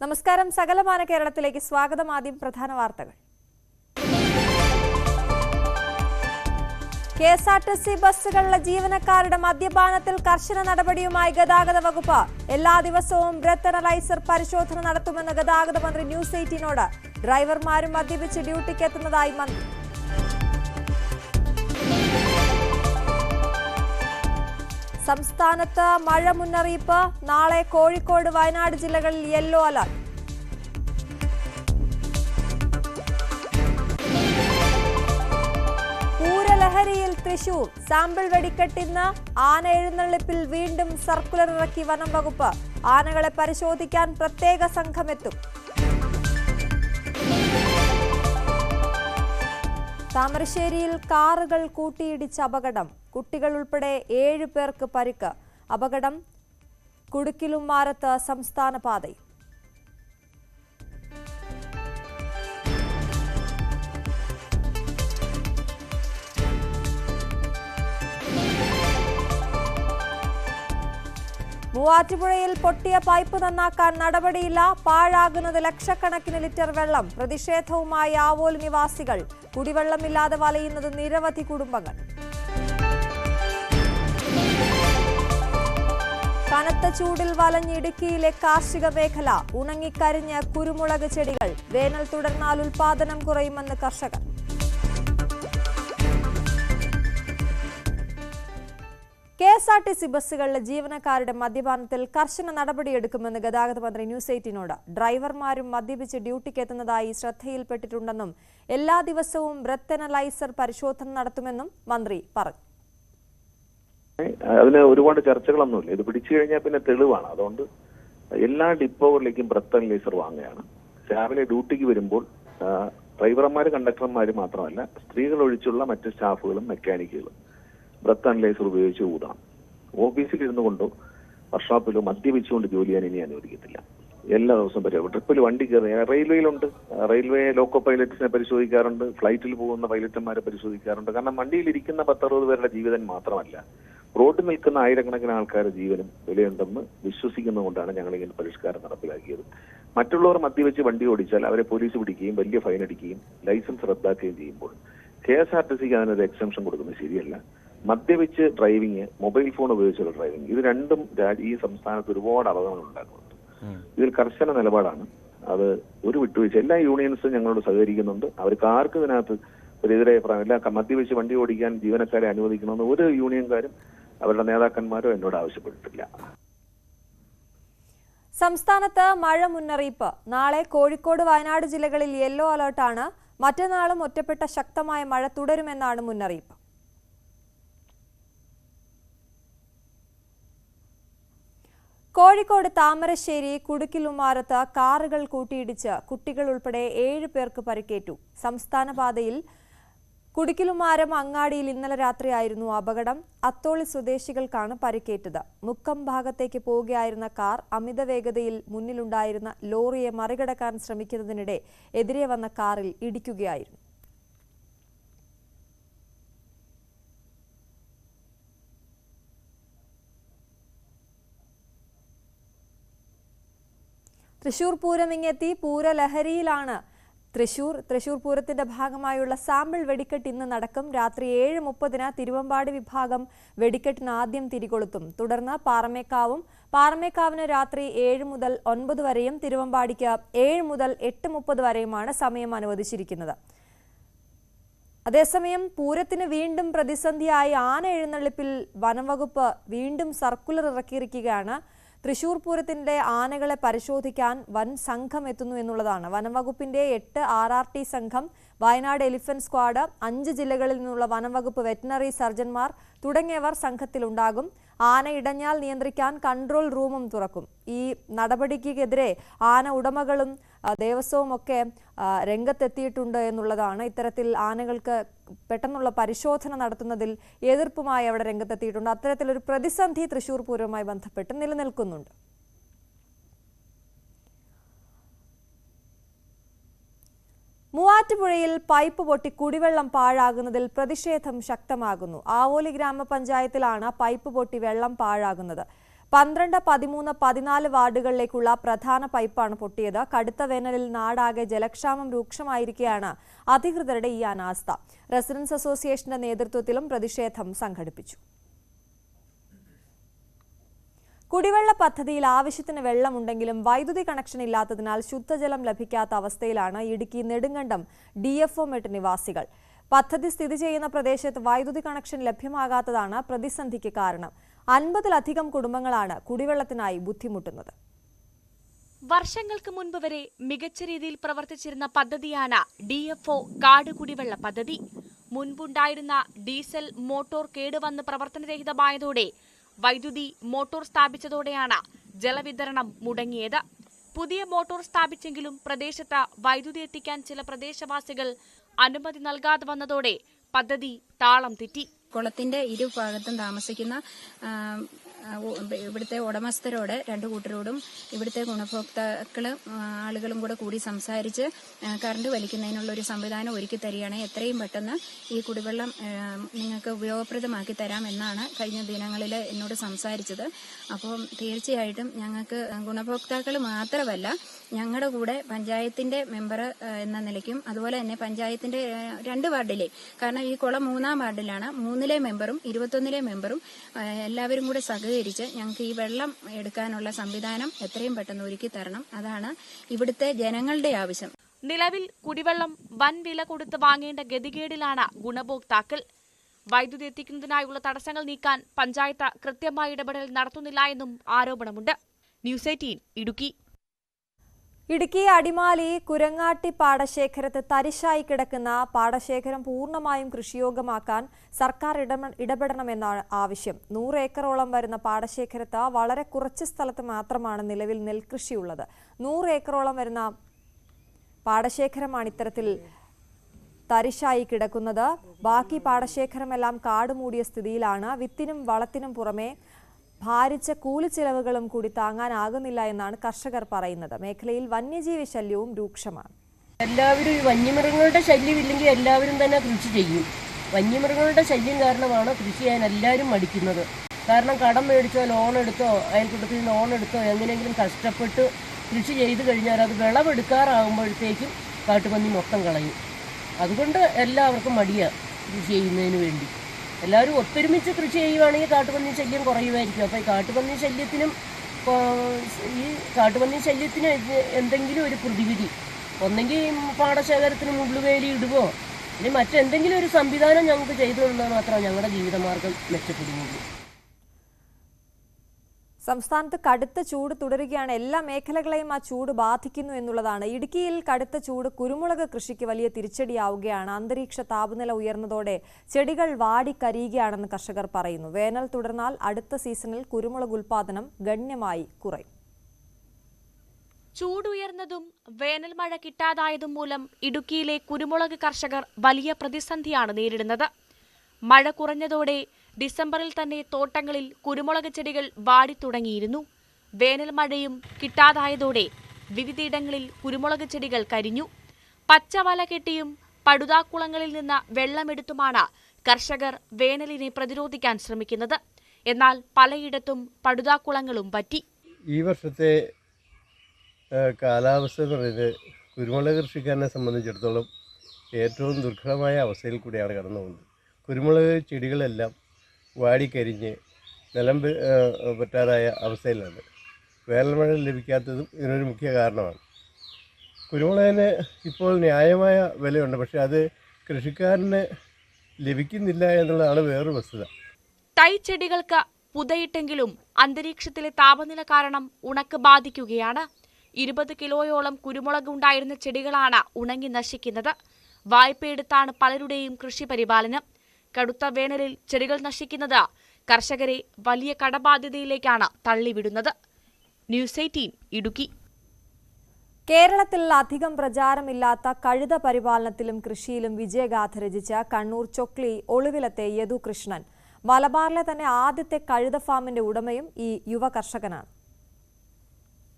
നമസ്കാരം. സകലമാന കേരളത്തിലേക്ക് സ്വാഗതം. ആദ്യം പ്രധാന വാർത്തകൾ. കെഎസ്ആർടിസി ബസ്സുകളിലെ ജീവനക്കാരുടെ മദ്യപാനത്തിൽ കർശന നടപടിയുമായി ഗതാഗത വകുപ്പ്. എല്ലാ ദിവസവും ബ്രെത്ത് അനലൈസർ പരിശോധന നടത്തുമെന്ന് ഗതാഗത മന്ത്രി ന്യൂസ് 18നോട്. ഡ്രൈവർമാരും മദ്യപിച്ച് ഡ്യൂട്ടിക്ക് എത്തുന്നതായി മന്ത്രി. സംസ്ഥാനത്ത് മഴ മുന്നറിയിപ്പ്. നാളെ കോഴിക്കോട്, വയനാട് ജില്ലകളിൽ യെല്ലോ അലർട്ട്. പൂരലഹരിയിൽ തൃശൂർ. സാമ്പിൾ വെടിക്കെട്ടിന്ന് ആന എഴുന്നള്ളിപ്പിൽ വീണ്ടും സർക്കുലർ ഇറക്കി വനം വകുപ്പ്. ആനകളെ പരിശോധിക്കാൻ പ്രത്യേക സംഘമെത്തും. താമരശ്ശേരിയിൽ കാറുകൾ കൂട്ടിയിടിച്ച് അപകടം. കുട്ടികൾ ഉൾപ്പെടെ 7 പേർക്ക് പരിക്ക്. അപകടം കുടുക്കിലുംമാരത്ത് സംസ്ഥാന പാതയിൽ. മൂവാറ്റുപുഴയിൽ പൊട്ടിയ പൈപ്പ് നന്നാക്കാൻ നടപടിയില്ല. പാഴാകുന്നത് ലക്ഷക്കണക്കിന് ലിറ്റർ വെള്ളം. പ്രതിഷേധവുമായി ആവോലി നിവാസികൾ. കുടിവെള്ളമില്ലാതെ വലയുന്നത് നിരവധി കുടുംബങ്ങൾ. കനത്ത ചൂടിൽ വലഞ്ഞ് ഇടുക്കിയിലെ കാർഷിക മേഖല. ഉണങ്ങിക്കരിഞ്ഞ് കുരുമുളക് ചെടികൾ. വേനൽ തുടർന്നാൽ ഉൽപാദനം കുറയുമെന്ന് കർഷകർ. കെഎസ്ആർടിസി ബസ്സുകളിലെ ജീവനക്കാരുടെ മദ്യപാനത്തിൽ കർശന നടപടിയെടുക്കുമെന്ന് ഗതാഗത മന്ത്രി ന്യൂസ് 18നോട്. ഡ്രൈവർമാരും മദ്യപിച്ച് ഡ്യൂട്ടിക്ക് എത്തുന്നതായി ശ്രദ്ധയിൽപ്പെട്ടിട്ടുണ്ടെന്നും എല്ലാ ദിവസവും ബ്രെത്ത് അനലൈസർ പരിശോധന നടത്തുമെന്നും മന്ത്രി പറഞ്ഞു. അതിന് ഒരുപാട് ചർച്ചകളൊന്നുമില്ല. ഇത് പിടിച്ചു കഴിഞ്ഞാൽ പിന്നെ തെളിവാണ്. അതുകൊണ്ട് എല്ലാ ഡിപ്പോകളിലേക്കും ബ്രെത്ത് അനലൈസർ വാങ്ങുകയാണ്. രാവിലെ ഡ്യൂട്ടിക്ക് വരുമ്പോൾ ഡ്രൈവർമാര്, കണ്ടക്ടർമാര് മാത്രമല്ല, സ്ത്രീകൾ ഒഴിച്ചുള്ള മറ്റ് സ്റ്റാഫുകളും മെക്കാനിക്കുകളും ബ്രെത്ത് അനലൈസർ ഉപയോഗിച്ച് ഊതാം. ഓഫീസിലിരുന്നു കൊണ്ടോ വർക്ക്ഷോപ്പിലോ മദ്യപിച്ചുകൊണ്ട് ജോലി ചെയ്യാൻ ഇനി അനുവദിക്കത്തില്ല. എല്ലാ ദിവസവും ട്രിപ്പിൽ വണ്ടി കയറി റെയിൽവേയിലുണ്ട്. റെയിൽവേ ലോക്കോ പൈലറ്റ്സിനെ പരിശോധിക്കാറുണ്ട്, ഫ്ലൈറ്റിൽ പോകുന്ന പൈലറ്റുമാരെ പരിശോധിക്കാറുണ്ട്. കാരണം വണ്ടിയിലിരിക്കുന്ന 10-60 പേരുടെ ജീവിതം മാത്രമല്ല, റോഡിൽ നിൽക്കുന്ന ആയിരക്കണക്കിന് ആൾക്കാരുടെ ജീവനും വിലയുണ്ടെന്ന് വിശ്വസിക്കുന്നതുകൊണ്ടാണ് ഞങ്ങൾ ഇങ്ങനെ പരിഷ്കാരം നടപ്പിലാക്കിയത്. മറ്റുള്ളവർ മദ്യവെച്ച് വണ്ടി ഓടിച്ചാൽ അവരെ പോലീസ് പിടിക്കുകയും വലിയ ഫൈൻ അടിക്കുകയും ലൈസൻസ് റദ്ദാക്കുകയും ചെയ്യുമ്പോൾ കെഎസ്ആർടിസിക്ക് അതിനൊരു എക്സംഷൻ കൊടുക്കുന്നത് ശരിയല്ല. മദ്യവെച്ച് ഡ്രൈവിംഗ്, മൊബൈൽ ഫോൺ ഉപയോഗിച്ചുള്ള ഡ്രൈവിംഗ്, ഇത് രണ്ടും ഈ സംസ്ഥാനത്ത് ഒരുപാട് അപകടങ്ങൾ ഉണ്ടാക്കുന്നുണ്ട്. ഇതിൽ കർശന നിലപാടാണ്. അത് ഒരു വിട്ടുവീഴ്ച. എല്ലാ യൂണിയൻസും ഞങ്ങളോട് സഹകരിക്കുന്നുണ്ട്. അവർക്ക് ആർക്കും ഇതിനകത്ത് ഒരു എതിരഭിപ്രായമില്ല. മദ്യവെച്ച് വണ്ടി ഓടിക്കാൻ ജീവനക്കാരെ അനുവദിക്കണമെന്ന് ഒരു യൂണിയൻകാരും അവരുടെ നേതാക്കന്മാരോ എന്നോട് ആവശ്യപ്പെട്ടിട്ടില്ല. സംസ്ഥാനത്ത് മഴ മുന്നറിയിപ്പ്. നാളെ കോഴിക്കോട്, വയനാട് ജില്ലകളിൽ യെല്ലോ അലർട്ടാണ്. മറ്റന്നാളും ഒറ്റപ്പെട്ട ശക്തമായ മഴ തുടരുമെന്നാണ് മുന്നറിയിപ്പ്. കോഴിക്കോട് താമരശ്ശേരി കുടുക്കിലുമാരത്ത് കാറുകൾ കൂട്ടിയിടിച്ച് കുട്ടികൾ ഉൾപ്പെടെ 7 പേർക്ക് പരിക്കേറ്റു. സംസ്ഥാന പാതയിൽ കുടുക്കിലുമാരം അങ്ങാടിയിൽ ഇന്നലെ രാത്രിയായിരുന്നു അപകടം. അത്തോളി സ്വദേശികൾക്കാണ് പരിക്കേറ്റത്. മുക്കം ഭാഗത്തേക്ക് പോവുകയായിരുന്ന കാർ അമിത വേഗതയിൽ മുന്നിലുണ്ടായിരുന്ന ലോറിയെ മറികടക്കാൻ ശ്രമിക്കുന്നതിനിടെ എതിരെ വന്ന കാറിൽ ഇടിക്കുകയായിരുന്നു. തൃശൂർ പൂരം ഇങ്ങെത്തി. പൂരലഹരിയിലാണ് തൃശൂർ പൂരത്തിന്റെ ഭാഗമായുള്ള സാമ്പിൾ വെടിക്കെട്ട് ഇന്ന് നടക്കും. രാത്രി 7:30 തിരുവമ്പാടി വിഭാഗം വെടിക്കെട്ടിന് ആദ്യം തിരികൊളുത്തും. തുടർന്ന് പാറമേക്കാവിന് രാത്രി 7 മുതൽ 9 വരെയും തിരുവമ്പാടിക്ക് 7 മുതൽ 8:30 വരെയുമാണ് സമയം അനുവദിച്ചിരിക്കുന്നത്. അതേസമയം പൂരത്തിന് വീണ്ടും പ്രതിസന്ധിയായി ആന എഴുന്നള്ളിപ്പിൽ വനംവകുപ്പ് വീണ്ടും സർക്കുലർ ഇറക്കിയിരിക്കുകയാണ്. തൃശൂർ പൂരത്തിന്റെ ആനകളെ പരിശോധിക്കാൻ വൻ സംഘം എത്തുന്നു എന്നുള്ളതാണ്. വനംവകുപ്പിന്റെ 8 RRT സംഘം, വയനാട് എലിഫന്റ് സ്ക്വാഡ്, 5 ജില്ലകളിൽ നിന്നുള്ള വനംവകുപ്പ് വെറ്റിനറി സർജൻമാർ തുടങ്ങിയവർ സംഘത്തിലുണ്ടാകും. ആന ഇടഞ്ഞാൽ നിയന്ത്രിക്കാൻ കൺട്രോൾ റൂമും തുറക്കും. ഈ നടപടിക്കെതിരെ ആന ഉടമകളും ദേവസ്വവും ഒക്കെ രംഗത്തെത്തിയിട്ടുണ്ട് എന്നുള്ളതാണ്. ഇത്തരത്തിൽ ആനകൾക്ക് പെട്ടെന്നുള്ള പരിശോധന നടത്തുന്നതിൽ എതിർപ്പുമായി അവിടെ രംഗത്തെത്തിയിട്ടുണ്ട്. അത്തരത്തിലൊരു പ്രതിസന്ധി തൃശൂർ പൂരവുമായി ബന്ധപ്പെട്ട് നിലനിൽക്കുന്നുണ്ട്. മൂവാറ്റുപുഴയിൽ പൈപ്പ് പൊട്ടി കുടിവെള്ളം പാഴാകുന്നതിൽ പ്രതിഷേധം ശക്തമാകുന്നു. ആവോലി ഗ്രാമപഞ്ചായത്തിലാണ് പൈപ്പ് പൊട്ടി വെള്ളം പാഴാകുന്നത്. 12, 13, 14 വാർഡുകളിലേക്കുള്ള പ്രധാന പൈപ്പാണ് പൊട്ടിയത്. കടുത്ത വേനലിൽ നാടാകെ ജലക്ഷാമം രൂക്ഷമായിരിക്കെയാണ് അധികൃതരുടെ ഈ അനാസ്ഥ. റെസിഡൻസ് അസോസിയേഷന്റെ നേതൃത്വത്തിലും പ്രതിഷേധം സംഘടിപ്പിച്ചു. കുടിവെള്ള പദ്ധതിയിൽ ആവശ്യത്തിന് വെള്ളമുണ്ടെങ്കിലും വൈദ്യുതി കണക്ഷൻ ഇല്ലാത്തതിനാൽ ശുദ്ധജലം ലഭിക്കാത്ത അവസ്ഥയിലാണ് ഇടുക്കി നെടുങ്കണ്ടം DFO മെട്ട് നിവാസികൾ. പദ്ധതി സ്ഥിതി ചെയ്യുന്ന പ്രദേശത്ത് വൈദ്യുതി കണക്ഷൻ ലഭ്യമാകാത്തതാണ് പ്രതിസന്ധിക്ക് കാരണം. 50-ലധികം കുടുംബങ്ങളാണ് കുടിവെള്ളത്തിനായി ബുദ്ധിമുട്ടുന്നത്. വർഷങ്ങൾക്ക് മുൻപ് വരെ മികച്ച രീതിയിൽ പ്രവർത്തിച്ചിരുന്ന പദ്ധതിയാണ് DFO കാട് കുടിവെള്ള പദ്ധതി. മുൻപുണ്ടായിരുന്ന ഡീസൽ മോട്ടോർ കേടുവന്ന് പ്രവർത്തനരഹിതമായതോടെ വൈദ്യുതി മോട്ടോർ സ്ഥാപിച്ചതോടെയാണ് ജലവിതരണം മുടങ്ങിയത്. പുതിയ മോട്ടോർ സ്ഥാപിച്ചെങ്കിലും പ്രദേശത്ത് വൈദ്യുതി എത്തിക്കാൻ ചില പ്രദേശവാസികൾ അനുമതി നൽകാതെ വന്നതോടെ പദ്ധതി താളം തെറ്റി. കുളത്തിന്റെ ഇരുഭാഗത്തും താമസിക്കുന്ന ഇവിടുത്തെ ഉടമസ്ഥരോട് രണ്ടു കൂട്ടരോടും ഇവിടുത്തെ ഗുണഭോക്താക്കളും ആളുകളും കൂടി സംസാരിച്ച് കറണ്ട് വലിക്കുന്നതിനുള്ള ഒരു സംവിധാനം ഒരുക്കി തരികയാണെങ്കിൽ എത്രയും പെട്ടെന്ന് ഈ കുടിവെള്ളം നിങ്ങൾക്ക് ഉപയോഗപ്രദമാക്കി തരാം എന്നാണ് കഴിഞ്ഞ ദിനങ്ങളിൽ എന്നോട് സംസാരിച്ചത്. അപ്പോൾ തീർച്ചയായിട്ടും ഞങ്ങൾക്ക് ഗുണഭോക്താക്കൾ മാത്രമല്ല, ഞങ്ങളുടെ കൂടെ പഞ്ചായത്തിന്റെ മെമ്പർ എന്ന നിലയ്ക്കും അതുപോലെ തന്നെ പഞ്ചായത്തിന്റെ 2 വാർഡിലെ, കാരണം ഈ കുളം 3-ാം വാർഡിലാണ്, 3-ലെ മെമ്പറും 21-ലെ മെമ്പറും എല്ലാവരും കൂടെ സഹകരിച്ച് ഞങ്ങൾക്ക് ഈ വെള്ളം എടുക്കാനുള്ള സംവിധാനം എത്രയും പെട്ടെന്ന് ഒരുക്കി തരണം. അതാണ് ഇവിടുത്തെ ജനങ്ങളുടെ ആവശ്യം. നിലവിൽ കുടിവെള്ളം വൻ വില കൊടുത്ത് വാങ്ങേണ്ട ഗതികേടിലാണ് ഗുണഭോക്താക്കൾ. വൈദ്യുതി എത്തിക്കുന്നതിനായുള്ള തടസ്സങ്ങൾ നീക്കാൻ പഞ്ചായത്ത് കൃത്യമായ ഇടപെടൽ നടത്തുന്നില്ല എന്നും ആരോപണമുണ്ട്. ന്യൂസ് 18 ഇടുക്കി. ഇടുക്കി അടിമാലി കുരങ്ങാട്ടി പാടശേഖരത്ത് തരിശായി കിടക്കുന്ന പാടശേഖരം പൂർണ്ണമായും കൃഷിയോഗ്യമാക്കാൻ സർക്കാർ ഇടപെടണമെന്നാണ് ആവശ്യം. 100 ഏക്കറോളം വരുന്ന പാടശേഖരത്ത് വളരെ കുറച്ച് സ്ഥലത്ത് മാത്രമാണ് നിലവിൽ നെൽകൃഷിയുള്ളത്. 100 ഏക്കറോളം വരുന്ന പാടശേഖരമാണ് ഇത്തരത്തിൽ തരിശായി കിടക്കുന്നത്. ബാക്കി പാടശേഖരമെല്ലാം കാടുമൂടിയ സ്ഥിതിയിലാണ്. വിത്തിനും വളത്തിനും പുറമെ ഭാരിച്ച കൂലിച്ചിലവുകളും കൂടി താങ്ങാനാകുന്നില്ല എന്നാണ് കർഷകർ പറയുന്നത്. മേഖലയിൽ വന്യജീവി ശല്യവും രൂക്ഷമാണ്. എല്ലാവരും ഈ വന്യമൃഗങ്ങളുടെ ശല്യമില്ലെങ്കിൽ എല്ലാവരും തന്നെ കൃഷി ചെയ്യും. വന്യമൃഗങ്ങളുടെ ശല്യം കാരണമാണ് കൃഷി ചെയ്യാൻ എല്ലാവരും മടിക്കുന്നത്. കാരണം കടം മേടിച്ചോ ലോൺ എടുത്തോ അയൽക്കൂട്ടത്തിൽ ലോൺ എടുത്തോ എങ്ങനെയെങ്കിലും കഷ്ടപ്പെട്ട് കൃഷി ചെയ്ത് കഴിഞ്ഞാൽ അത് വിളവെടുക്കാറാകുമ്പോഴത്തേക്കും കാട്ടുപന്നി മൊത്തം കളയും. അതുകൊണ്ട് എല്ലാവർക്കും മടിയാണ് കൃഷി ചെയ്യുന്നതിന് വേണ്ടി. എല്ലാവരും ഒത്തൊരുമിച്ച് കൃഷി ചെയ്യുവാണെങ്കിൽ കാട്ടുപന്നി ശല്യം കുറയുമായിരിക്കും. അപ്പോൾ ഈ കാട്ടുപന്നി ശല്യത്തിന് എന്തെങ്കിലും ഒരു പ്രതിവിധി, ഒന്നെങ്കിൽ പാടശേഖരത്തിന് മുള്ളുവേലി ഇടുവോ അല്ലെങ്കിൽ മറ്റെന്തെങ്കിലും ഒരു സംവിധാനം ഞങ്ങൾക്ക് ചെയ്തു തന്നാൽ മാത്രമേ ഞങ്ങളുടെ ജീവിതമാർഗം മെച്ചപ്പെടുകയുള്ളൂ. സംസ്ഥാനത്ത് കടുത്ത ചൂട് തുടരുകയാണ്. എല്ലാ മേഖലകളെയും ആ ചൂട് ബാധിക്കുന്നു എന്നുള്ളതാണ്. ഇടുക്കിയിൽ കടുത്ത ചൂട് കുരുമുളക് കൃഷിക്ക് വലിയ തിരിച്ചടിയാവുകയാണ്. അന്തരീക്ഷ താപനില ഉയർന്നതോടെ ചെടികൾ വാടിക്കരിയുകയാണെന്ന് കർഷകർ പറയുന്നു. വേനൽ തുടർന്നാൽ അടുത്ത സീസണിൽ കുരുമുളക് ഉൽപാദനം ഗണ്യമായി കുറയും. ചൂടുയർന്നതും വേനൽ മഴ കിട്ടാതായതും മൂലം ഇടുക്കിയിലെ കുരുമുളക് കർഷകർ വലിയ പ്രതിസന്ധിയാണ് നേരിടുന്നത്. മഴ കുറഞ്ഞതോടെ ഡിസംബറിൽ തന്നെ തോട്ടങ്ങളിൽ കുരുമുളക് ചെടികൾ വാടിത്തുടങ്ങിയിരുന്നു. വേനൽ മഴയും കിട്ടാതായതോടെ വിവിധയിടങ്ങളിൽ കുരുമുളക് ചെടികൾ കരിഞ്ഞു. പച്ചവല കെട്ടിയും പടുതാക്കുളങ്ങളിൽ നിന്ന് വെള്ളമെടുത്തുമാണ് കർഷകർ വേനലിനെ പ്രതിരോധിക്കാൻ ശ്രമിക്കുന്നത്. എന്നാൽ പലയിടത്തും പടുതാക്കുളങ്ങളും പറ്റി. ഈ വർഷത്തെ കാലാവസ്ഥ എന്ന് പറയുന്നത് കുരുമുളക് കൃഷിക്കാരനെ സംബന്ധിച്ചിടത്തോളം ഏറ്റവും ദുർഘടമായ അവസ്ഥയിൽ കൂടിയാണ് കടന്നു പോകുന്നത്. കുരുമുളക് ചെടികളെല്ലാം വാടിക്കരിഞ്ഞ് നിലം പറ്റാതായ അവസ്ഥയിലാണ്. വേനൽമഴ ലഭിക്കാത്തതും ഇതിനൊരു മുഖ്യ കാരണമാണ്. കുരുമുളകിന് ഇപ്പോൾ ന്യായമായ വിലയുണ്ട്, പക്ഷെ അത് കൃഷിക്കാരന് ലഭിക്കുന്നില്ല എന്നുള്ളതാണ് വേറൊരു വസ്തുത. തൈ ചെടികൾക്ക് പുതയിട്ടെങ്കിലും അന്തരീക്ഷത്തിലെ താപനില കാരണം ഉണക്ക് ബാധിക്കുകയാണ്. 20 കിലോയോളം കുരുമുളക് ഉണ്ടായിരുന്ന ചെടികളാണ് ഉണങ്ങി നശിക്കുന്നത്. വായ്പയെടുത്താണ് പലരുടെയും കൃഷി പരിപാലനം. കടുത്ത വേനലിൽ ചെടികൾ നശിക്കുന്നത് കർഷകരെ വലിയ കടബാധ്യതയിലേക്കാണ് തള്ളിവിടുന്നത്. ന്യൂസ് 18 ഇടുക്കി. കേരളത്തിൽ അധികം പ്രചാരമില്ലാത്ത കഴുത പരിപാലനത്തിലും കൃഷിയിലും വിജയഗാഥ രചിച്ച കണ്ണൂർ ചൊക്ലി ഒളിവിലത്തെ യദുകൃഷ്ണൻ മലബാറിലെ തന്നെ ആദ്യത്തെ കഴുത ഫാമിന്റെ ഉടമയും ഈ യുവ കർഷകനാണ്.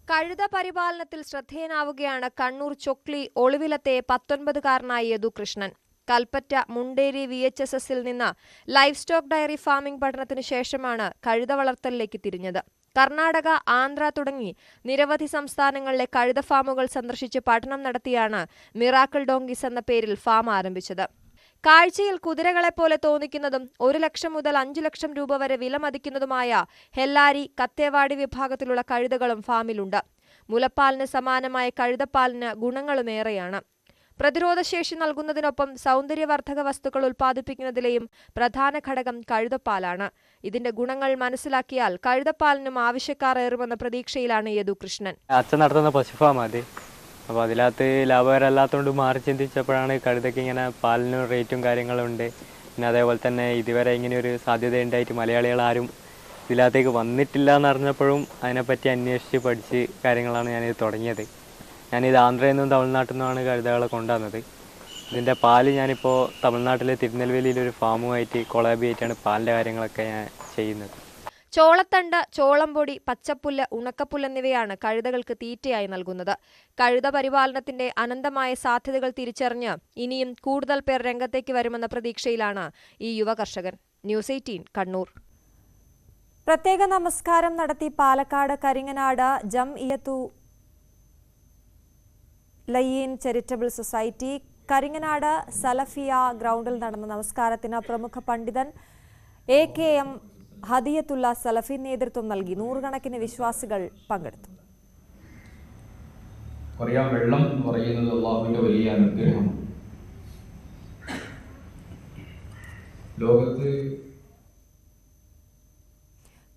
കഴുത പരിപാലനത്തിൽ ശ്രദ്ധേയനാവുകയാണ് കണ്ണൂർ ചൊക്ലി ഒളിവിലത്തെ 19-കാരനായ യദുകൃഷ്ണൻ. കൽപ്പറ്റ മുണ്ടേരി VHSSൽ നിന്ന് ലൈഫ് സ്റ്റോക്ക് ഡയറി ഫാമിംഗ് പഠനത്തിനു ശേഷമാണ് കഴുത വളർത്തലിലേക്ക് തിരിഞ്ഞത്. കർണാടക, ആന്ധ്ര തുടങ്ങി നിരവധി സംസ്ഥാനങ്ങളിലെ കഴുത ഫാമുകൾ സന്ദർശിച്ച് പഠനം നടത്തിയാണ് മിറാക്കിൾ ഡോങ്കീസ് എന്ന പേരിൽ ഫാം ആരംഭിച്ചത്. കാഴ്ചയിൽ കുതിരകളെപ്പോലെ തോന്നിക്കുന്നതും 1 ലക്ഷം മുതൽ 5 ലക്ഷം രൂപ വരെ വില മതിക്കുന്നതുമായ ഹെല്ലാരി, കത്തേവാടി വിഭാഗത്തിലുള്ള കഴുതകളും ഫാമിലുണ്ട്. മുലപ്പാലിന് സമാനമായ കഴുതപ്പാലിന് ഗുണങ്ങളുമേറെയാണ്. പ്രതിരോധശേഷി നൽകുന്നതിനൊപ്പം സൗന്ദര്യവർദ്ധക വസ്തുക്കൾ ഉൽപ്പാദിപ്പിക്കുന്നതിലെയും പ്രധാന ഘടകം കഴുതപ്പാലാണ്. ഇതിന്റെ ഗുണങ്ങൾ മനസ്സിലാക്കിയാൽ കഴുതപ്പാലിനും ആവശ്യക്കാർ ഏറുമെന്ന പ്രതീക്ഷയിലാണ് യദുകൃഷ്ണൻ. അച്ഛൻ നടത്തുന്ന പശുഫാം അത്, അപ്പോൾ അതിനകത്ത് ലാഭകരമല്ലാത്തതുകൊണ്ട് മാറി ചിന്തിച്ചപ്പോഴാണ് കഴുതയ്ക്ക് ഇങ്ങനെ പാലിനും റേറ്റും കാര്യങ്ങളും ഉണ്ട്. പിന്നെ അതേപോലെ തന്നെ ഇതുവരെ ഇങ്ങനെയൊരു സാധ്യത ഉണ്ടായിട്ട് മലയാളികൾ ആരും ഇതിനകത്തേക്ക് വന്നിട്ടില്ല എന്നറിഞ്ഞപ്പോഴും അതിനെപ്പറ്റി അന്വേഷിച്ച് പഠിച്ച് കാര്യങ്ങളാണ് ഞാനിത് തുടങ്ങിയത്. ഞാനിത് ആന്ധ്രയിൽ നിന്നും തമിഴ്നാട്ടിൽ നിന്നുമാണ് കഴുതകളെ കൊണ്ടുവന്നത്. ഇതിൻ്റെ പാല് ഞാനിപ്പോൾ തമിഴ്നാട്ടിലെ തിരുനെൽവേലിയിലൊരു ഫാമുമായിട്ട് കൊളാബി ആയിട്ടാണ് പാലിൻ്റെ കാര്യങ്ങളൊക്കെ ഞാൻ ചെയ്യുന്നത്. ചോളത്തണ്ട്, ചോളംപൊടി, പച്ചപ്പുല്ല്, ഉണക്കപ്പുല്ല് എന്നിവയാണ് കഴുതകൾക്ക് തീറ്റയായി നൽകുന്നത്. കഴുത പരിപാലനത്തിന്റെ അനന്തമായ സാധ്യതകൾ തിരിച്ചറിഞ്ഞ് ഇനിയും കൂടുതൽ പേർ രംഗത്തേക്ക് വരുമെന്ന പ്രതീക്ഷയിലാണ് ഈ യുവ കർഷകൻ. ന്യൂസ് 18 കണ്ണൂർ. പ്രത്യേക നമസ്കാരം നടത്തി പാലക്കാട് കരിങ്ങനാട് ജംഇയ്യത്തു ലയീൻ ചാരിറ്റബിൾ സൊസൈറ്റി കരിങ്ങനാട് സലഫിയ ഗ്രൗണ്ടിൽ നടന്ന നമസ്കാരത്തിന് പ്രമുഖ പണ്ഡിതൻ AKM ഹദിയത്തുള്ള സലഫി നേതൃത്വം നൽകി. 100 കണക്കിന് വിശ്വാസികൾ പങ്കെടുത്തു. വെള്ളം എന്ന് പറയുന്നത് അല്ലാഹുവിന്റെ വലിയ അനുഗ്രഹമാണ്. ലോകത്ത്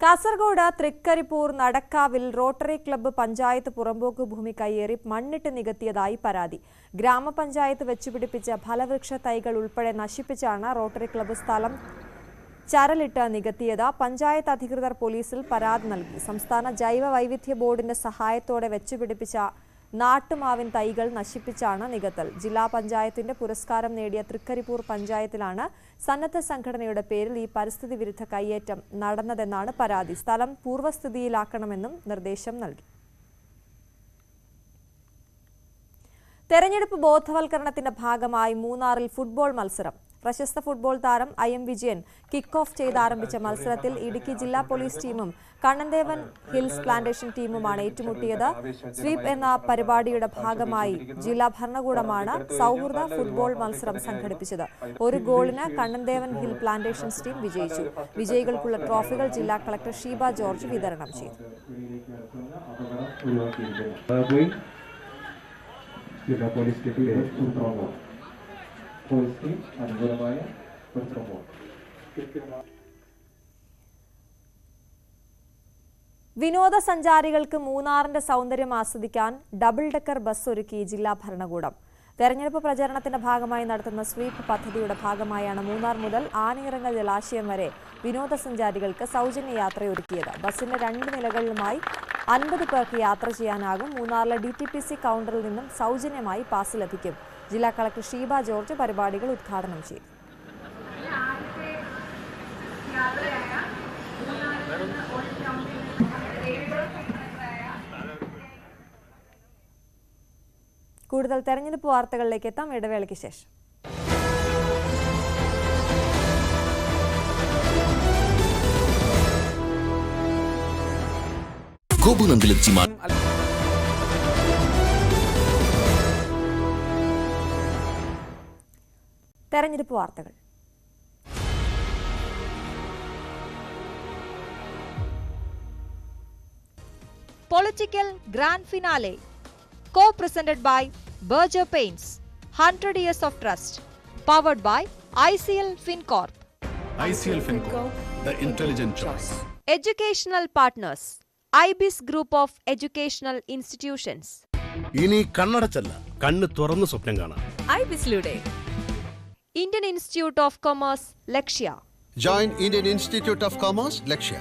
കാസർഗോഡ് തൃക്കരിപ്പൂർ നടക്കാവിൽ റോട്ടറി ക്ലബ്ബ് പഞ്ചായത്ത് പുറമ്പോക്ക് ഭൂമി കയ്യേറി മണ്ണിട്ട് നികത്തിയതായി പരാതി. ഗ്രാമപഞ്ചായത്ത് വെച്ചുപിടിപ്പിച്ച ഫലവൃക്ഷ തൈകൾ ഉൾപ്പെടെ നശിപ്പിച്ചാണ് റോട്ടറി ക്ലബ്ബ് സ്ഥലം ചരലിട്ട് നികത്തിയത്. പഞ്ചായത്ത് അധികൃതർ പോലീസിൽ പരാതി നൽകി. സംസ്ഥാന ജൈവ വൈവിധ്യ ബോർഡിന്റെ സഹായത്തോടെ വെച്ചുപിടിപ്പിച്ച നാട്ടുമാവിൻ തൈകൾ നശിപ്പിച്ചാണ് നികത്തൽ. ജില്ലാ പഞ്ചായത്തിന്റെ പുരസ്കാരം നേടിയ തൃക്കരിപ്പൂർ പഞ്ചായത്തിലാണ് സന്നദ്ധ സംഘടനയുടെ പേരിൽ ഈ പരിസ്ഥിതി വിരുദ്ധ കയ്യേറ്റം നടന്നതെന്നാണ് പരാതി. സ്ഥലം പൂർവ്വസ്ഥിതിയിലാക്കണമെന്നും നിർദ്ദേശം നൽകി. തെരഞ്ഞെടുപ്പ് ബോധവൽക്കരണത്തിന്റെ ഭാഗമായി മൂന്നാറിൽ ഫുട്ബോൾ മത്സരം. പ്രശസ്ത ഫുട്ബോൾ താരം IM വിജയൻ കിക്ക് ഓഫ് ചെയ്ത് ആരംഭിച്ച മത്സരത്തിൽ ഇടുക്കി ജില്ലാ പോലീസ് ടീമും കണ്ണൻദേവൻ ഹിൽസ് പ്ലാന്റേഷൻ ടീമുമാണ് ഏറ്റുമുട്ടിയത്. സ്വീപ് എന്ന പരിപാടിയുടെ ഭാഗമായി ജില്ലാ ഭരണകൂടമാണ് സൗഹൃദ ഫുട്ബോൾ മത്സരം സംഘടിപ്പിച്ചത്. 1 ഗോളിന് കണ്ണൻദേവൻ ഹിൽ പ്ലാന്റേഷൻസ് ടീം വിജയിച്ചു. വിജയികൾക്കുള്ള ട്രോഫികൾ ജില്ലാ കളക്ടർ ഷീബ ജോർജ് വിതരണം ചെയ്തു. വിനോദസഞ്ചാരികൾക്ക് മൂന്നാറിന്റെ സൗന്ദര്യം ആസ്വദിക്കാൻ ഡബിൾ ഡെക്കർ ബസ് ഒരുക്കി ജില്ലാ ഭരണകൂടം. തെരഞ്ഞെടുപ്പ് പ്രചരണത്തിന്റെ ഭാഗമായി നടത്തുന്ന സ്വീപ് പദ്ധതിയുടെ ഭാഗമായാണ് മൂന്നാർ മുതൽ ആനയിറങ്ങൽ ജലാശയം വരെ വിനോദസഞ്ചാരികൾക്ക് സൗജന്യ യാത്രയൊരുക്കിയത്. ബസിന്റെ 2 നിലകളിലുമായി 50 പേർക്ക് യാത്ര ചെയ്യാനാകും. മൂന്നാറിലെ DTPC കൗണ്ടറിൽ നിന്നും സൗജന്യമായി പാസ് ലഭിക്കും. ജില്ലാ കളക്ടർ ഷീബ ജോർജ് പരിപാടികൾ ഉദ്ഘാടനം ചെയ്തു. കൂടുതൽ തെരഞ്ഞെടുപ്പ് വാർത്തകളിലേക്ക് എത്താം ഇടവേളയ്ക്ക് ശേഷം. തെരഞ്ഞെടുപ്പ് വാർത്തകൾ. Political Grand Finale, co-presented by Berger Paints, 100 years of trust, powered by ICL FinCorp. ICL FinCorp, the intelligent choice. Educational partners, IBIS Group of Educational Institutions. ഇനി കണ്ണടച്ചല്ല, കണ്ണ് തുറന്ന് സ്വപ്നം കാണാം. IBIS-ലൂടെ Indian Institute of Commerce, Lakshya. Join Indian Institute of Commerce, ലക്ഷ്യ.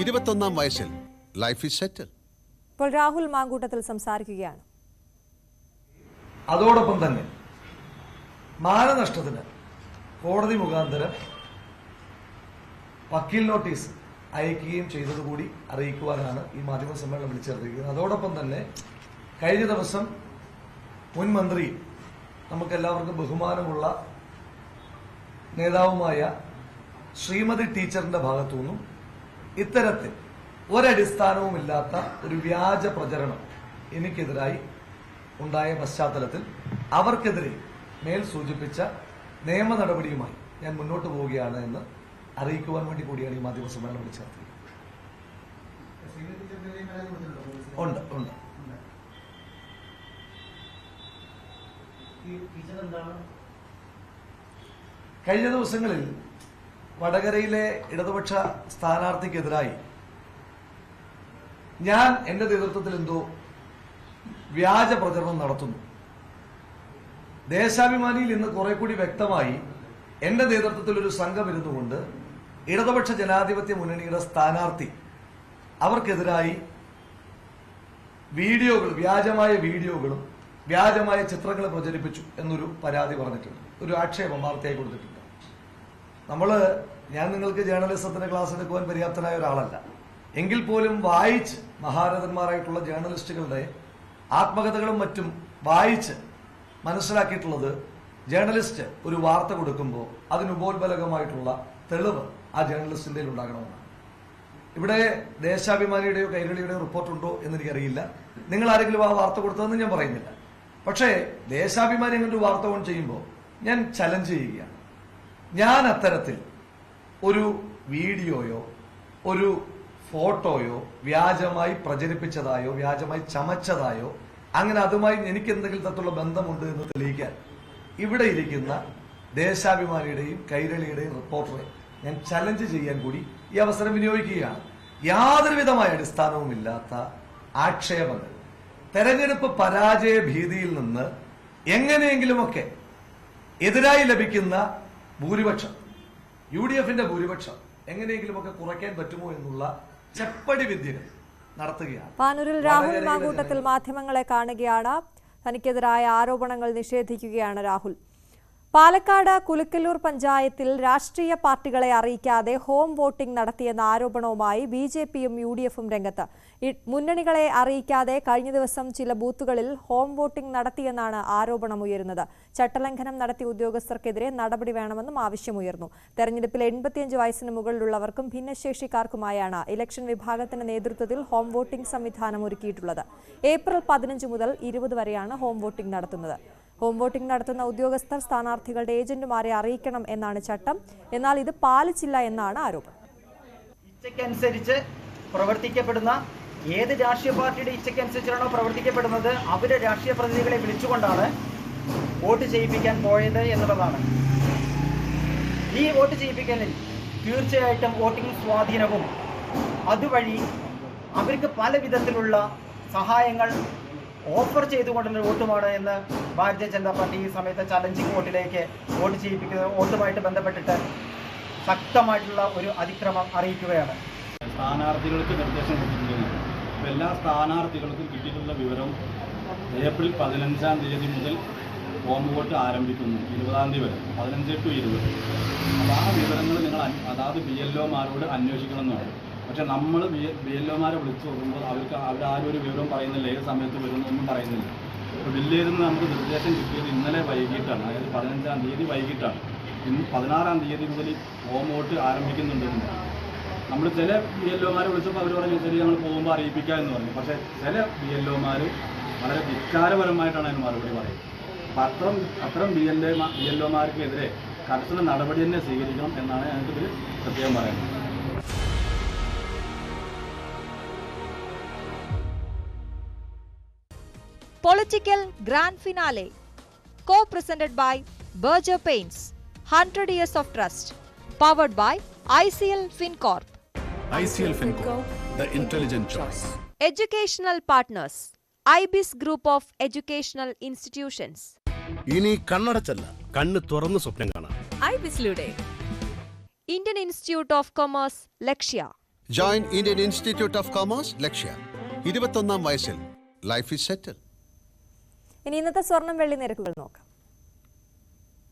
21ാം വയസ്സിൽ life is സെറ്റിൽ. ഇപ്പോൾ രാഹുൽ മാങ്കൂട്ടത്തിൽ സംസാരിക്കുകയാണ്. അതോടൊപ്പം തന്നെ മാനനഷ്ടത്തിന് കോടതി മുഖാന്തരം വക്കീൽ നോട്ടീസ് അയക്കുകയും ചെയ്തതുകൂടി അറിയിക്കുവാനാണ് ഈ മാധ്യമ സമ്മേളനം വിളിച്ചറിയിക്കുന്നത്. അതോടൊപ്പം തന്നെ കഴിഞ്ഞ ദിവസം മുൻ മന്ത്രി നമുക്കെല്ലാവർക്കും ബഹുമാനമുള്ള നേതാവുമായ ശ്രീമതി ടീച്ചറിന്റെ ഭാഗത്തുനിന്നും ഇത്തരത്തിൽ ഒരടിസ്ഥാനവുമില്ലാത്ത ഒരു വ്യാജ പ്രചരണം എനിക്കെതിരായി ഉണ്ടായ പശ്ചാത്തലത്തിൽ അവർക്കെതിരെ മേൽ സൂചിപ്പിച്ച നിയമ നടപടിയുമായി ഞാൻ മുന്നോട്ട് പോവുകയാണ് എന്ന് അറിയിക്കുവാൻ വേണ്ടി കൂടിയാണ് ഈ മാധ്യമ സമ്മേളനം വിളിച്ചത്. ഉണ്ട് ഉണ്ട്. കഴിഞ്ഞ ദിവസങ്ങളിൽ വടകരയിലെ ഇടതുപക്ഷ സ്ഥാനാർത്ഥിക്കെതിരായി ഞാൻ എന്റെ നേതൃത്വത്തിൽ എന്തോ വ്യാജ പ്രചരണം നടത്തുന്നു. ദേശാഭിമാനിയിൽ ഇന്ന് കുറെ കൂടി വ്യക്തമായി എന്റെ നേതൃത്വത്തിൽ ഒരു സംഘം ഇരുന്നുകൊണ്ട് ഇടതുപക്ഷ ജനാധിപത്യ മുന്നണിയുടെ സ്ഥാനാർത്ഥി അവർക്കെതിരായി വീഡിയോകൾ, വ്യാജമായ വീഡിയോകളും വ്യാജമായ ചിത്രങ്ങളും പ്രചരിപ്പിച്ചു എന്നൊരു പരാതി പറഞ്ഞിട്ടുണ്ട്, ഒരു ആക്ഷേപം വാർത്തയായി കൊടുത്തിട്ടുണ്ട്. ഞാൻ നിങ്ങൾക്ക് ജേർണലിസത്തിന്റെ ക്ലാസ് എടുക്കുവാൻ പര്യാപ്തനായ ഒരാളല്ല. എങ്കിൽ പോലും വായിച്ച് മഹാരഥന്മാരായിട്ടുള്ള ജേർണലിസ്റ്റുകളുടെ ആത്മകഥകളും മറ്റും വായിച്ച് മനസ്സിലാക്കിയിട്ടുള്ളത്, ജേർണലിസ്റ്റ് ഒരു വാർത്ത കൊടുക്കുമ്പോൾ അതിന് ഉപോത്ബലകമായിട്ടുള്ള തെളിവ് ആ ജേർണലിസ്റ്റിന്റെ ഉണ്ടാകണമെന്നാണ്. ഇവിടെ ദേശാഭിമാനിയുടെയോ കൈരളിയുടെയോ റിപ്പോർട്ടുണ്ടോ എന്നെനിക്കറിയില്ല. നിങ്ങൾ ആരെങ്കിലും ആ വാർത്ത കൊടുത്തതെന്ന് ഞാൻ പറയുന്നില്ല. പക്ഷേ ദേശാഭിമാനി അങ്ങനെ ഒരു വാർത്ത ഓൺ ചെയ്യുമ്പോൾ ഞാൻ ചലഞ്ച് ചെയ്യുകയാണ്. ഞാൻ അത്തരത്തിൽ ഒരു വീഡിയോയോ ഒരു ഫോട്ടോയോ വ്യാജമായി പ്രചരിപ്പിച്ചതായോ വ്യാജമായി ചമച്ചതായോ അങ്ങനെ അതുമായി എനിക്ക് എന്തെങ്കിലും തരത്തിലുള്ള ബന്ധമുണ്ട് എന്ന് തെളിയിക്കാൻ ഇവിടെ ഇരിക്കുന്ന ദേശാഭിമാനിയുടെയും കൈരളിയുടെയും റിപ്പോർട്ടറെ ഞാൻ ചലഞ്ച് ചെയ്യാൻ കൂടി ഈ അവസരം വിനിയോഗിക്കുകയാണ്. യാതൊരുവിധമായ അടിസ്ഥാനവുമില്ലാത്ത ആക്ഷേപങ്ങൾ, തെരഞ്ഞെടുപ്പ് പരാജയ ഭീതിയിൽ നിന്ന് എങ്ങനെയെങ്കിലുമൊക്കെ എതിരായി ലഭിക്കുന്ന ഭൂരിപക്ഷം, UDFന്റെ ഭൂരിപക്ഷം എങ്ങനെയെങ്കിലുമൊക്കെ കുറയ്ക്കാൻ പറ്റുമോ എന്നുള്ള ചെപ്പടി വിദ്യകൾ നടത്തുകയാണ്. പാനൂരിൽ രാഹുൽ മാങ്കൂട്ടത്തിൽ മാധ്യമങ്ങളെ കാണുകയാണ്. തനിക്കെതിരായ ആരോപണങ്ങൾ നിഷേധിക്കുകയാണ് രാഹുൽ. പാലക്കാട് കുലുക്കല്ലൂർ പഞ്ചായത്തിൽ രാഷ്ട്രീയ പാർട്ടികളെ അറിയിക്കാതെ ഹോം വോട്ടിംഗ് നടത്തിയെന്ന ആരോപണവുമായി BJPയും UDFും രംഗത്ത്. മുന്നണികളെ അറിയിക്കാതെ കഴിഞ്ഞ ദിവസം ചില ബൂത്തുകളിൽ ഹോം വോട്ടിംഗ് നടത്തിയെന്നാണ് ആരോപണമുയരുന്നത്. ചട്ടലംഘനം നടത്തിയ ഉദ്യോഗസ്ഥർക്കെതിരെ നടപടി വേണമെന്നും ആവശ്യമുയർന്നു. തെരഞ്ഞെടുപ്പിൽ 85 വയസ്സിന് മുകളിലുള്ളവർക്കും ഭിന്നശേഷിക്കാർക്കുമായാണ് ഇലക്ഷൻ വിഭാഗത്തിന്റെ നേതൃത്വത്തിൽ ഹോം വോട്ടിംഗ് സംവിധാനം ഒരുക്കിയിട്ടുള്ളത്. ഏപ്രിൽ 15 മുതൽ 20 വരെയാണ് ഹോം വോട്ടിംഗ് നടത്തുന്നത്. ഹോം വോട്ടിംഗ് നടത്തുന്ന ഉദ്യോഗസ്ഥർ സ്ഥാനാർത്ഥികളുടെ ഏജന്റുമാരെ അറിയിക്കണം എന്നാണ് ചട്ടം. എന്നാൽ ഇത് പാലിച്ചില്ല എന്നാണ് ആരോപണം. ഇച്ഛയ്ക്കനുസരിച്ച് പ്രവർത്തിക്കപ്പെടുന്ന ഏത് രാഷ്ട്രീയ പാർട്ടിയുടെ ഇച്ഛയ്ക്കനുസരിച്ചാണോ പ്രവർത്തിക്കപ്പെടുന്നത് അവരെ രാഷ്ട്രീയ പ്രതിനിധികളെ വിളിച്ചുകൊണ്ടാണ് വോട്ട് ചെയ്യിപ്പിക്കാൻ പോയത് എന്നുള്ളതാണ്. ഈ വോട്ട് ചെയ്യിപ്പിക്കലിൽ തീർച്ചയായിട്ടും വോട്ടിംഗ് സ്വാധീനവും അതുവഴി അവർക്ക് പല വിധത്തിലുള്ള സഹായങ്ങൾ ഓഫർ ചെയ്തുകൊണ്ടുള്ള വോട്ടുമാണ് എന്ന് ഭാരതീയ ജനതാ പാർട്ടി ഈ സമയത്ത് ചലഞ്ചിങ് വോട്ടിലേക്ക് വോട്ട് ചെയ്യിപ്പിക്കുന്ന വോട്ടുമായിട്ട് ബന്ധപ്പെട്ടിട്ട് ശക്തമായിട്ടുള്ള ഒരു അതിക്രമം അറിയിക്കുകയാണ്. സ്ഥാനാർത്ഥികൾക്ക് നിർദ്ദേശം കൊടുത്തിട്ടുണ്ട്. എല്ലാ സ്ഥാനാർത്ഥികൾക്കും കിട്ടിയിട്ടുള്ള വിവരം ഏപ്രിൽ 15-ാം തീയതി മുതൽ ഹോം വോട്ട് ആരംഭിക്കുന്നു, 20-ാം തീയതി വരെ, 15 to 20. അപ്പോൾ ആ വിവരങ്ങൾ നിങ്ങൾ അതാത് BLOമാരോട് അന്വേഷിക്കണമെന്നാണ്. പക്ഷെ നമ്മൾ BLOമാരെ വിളിച്ചു നോക്കുമ്പോൾ അവരാരും ഒരു വിവരം പറയുന്നില്ല, ഏത് സമയത്ത് വരുന്നൊന്നും പറയുന്നില്ല. ഇപ്പോൾ വില്ലേജിൽ നിന്ന് നമുക്ക് നിർദ്ദേശം കിട്ടിയത് ഇന്നലെ വൈകിട്ടാണ്, അതായത് 15-ാം തീയതി വൈകിട്ടാണ്. ഇന്ന് 16-ാം തീയതി മുതൽ ഹോം വോട്ട് ആരംഭിക്കുന്നുണ്ടെന്ന്. നമ്മൾ ചില BLOമാരെ വിളിച്ചപ്പോൾ അവർ പറഞ്ഞു ശരി ഞങ്ങൾ പോകുമ്പോൾ അറിയിപ്പിക്കുക എന്ന് പറഞ്ഞു. പക്ഷേ ചില BLOമാർ വളരെ ധിക്കാരപരമായിട്ടാണ് അതിന് മറുപടി പറയുന്നത്. അപ്പം അത്തരം BLOമാർക്കെതിരെ കർശന നടപടി തന്നെ സ്വീകരിക്കണം എന്നാണ് ഞങ്ങൾക്കിതിൽ പ്രത്യേകം പറയുന്നത്. Political Grand Finale, co-presented by Berger Paints, 100 years of trust, powered by ICL FinCorp. ICL FinCorp, the intelligent choice. Educational partners, IBIS Group of Educational Institutions. ഇനി കണ്ണടച്ചല്ല, കണ്ണ് തുറന്ന് സ്വപ്നം കാണാം. IBISലൂടെ Indian Institute of Commerce, Lakshya. Join Indian Institute of Commerce, ലക്ഷ്യ. 21-ാം വയസ്സിൽ life is സെറ്റിൽ. ഇനി ഇന്നത്തെ സ്വർണം വെള്ളി നിരക്കുകൾ നോക്കാം.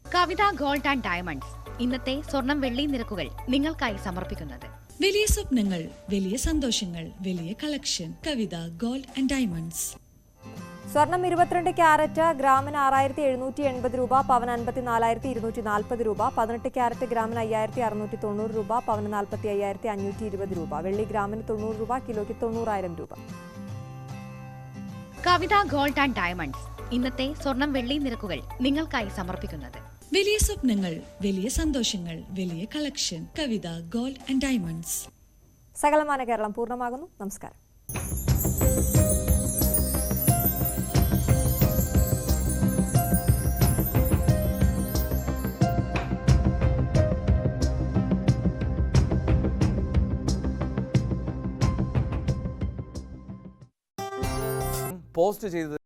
കവിത ഗോൾഡ് ആൻഡ് ഡയമണ്ട്സ് ഇന്നത്തെ സ്വർണം വെള്ളി നിരക്കുകൾ നിങ്ങൾക്കായി സമർപ്പിക്കുന്നത്. വലിയ സ്വപ്നങ്ങൾ, വലിയ സന്തോഷങ്ങൾ, വലിയ collection. Kavitha gold and diamonds. സ്വർണം 22 ക്യാരറ്റ് ഗ്രാമിന് 6780 രൂപ, പവന് 54,240 രൂപ. 18 ക്യാരറ്റ് ഗ്രാമിന് 5690 രൂപ, പവന് 45,520 രൂപ. വെള്ളി ഗ്രാമിന് 90 രൂപ, കിലോയ്ക്ക് 90,000 രൂപ. കവിത ഗോൾഡ് ആൻഡ് ഡയമണ്ട്സ് ഇന്നത്തെ സ്വർണം വെള്ളി നിരക്കുകൾ നിങ്ങൾക്കായി സമർപ്പിക്കുന്നത്. വലിയ സ്വപ്നങ്ങൾ, വലിയ സന്തോഷങ്ങൾ, വലിയ collection. Kavitha gold and diamonds. സകലമാന കേരളം പൂർണ്ണമാകുന്നു. നമസ്കാരം. പോസ്റ്റ് ചെയ്തത്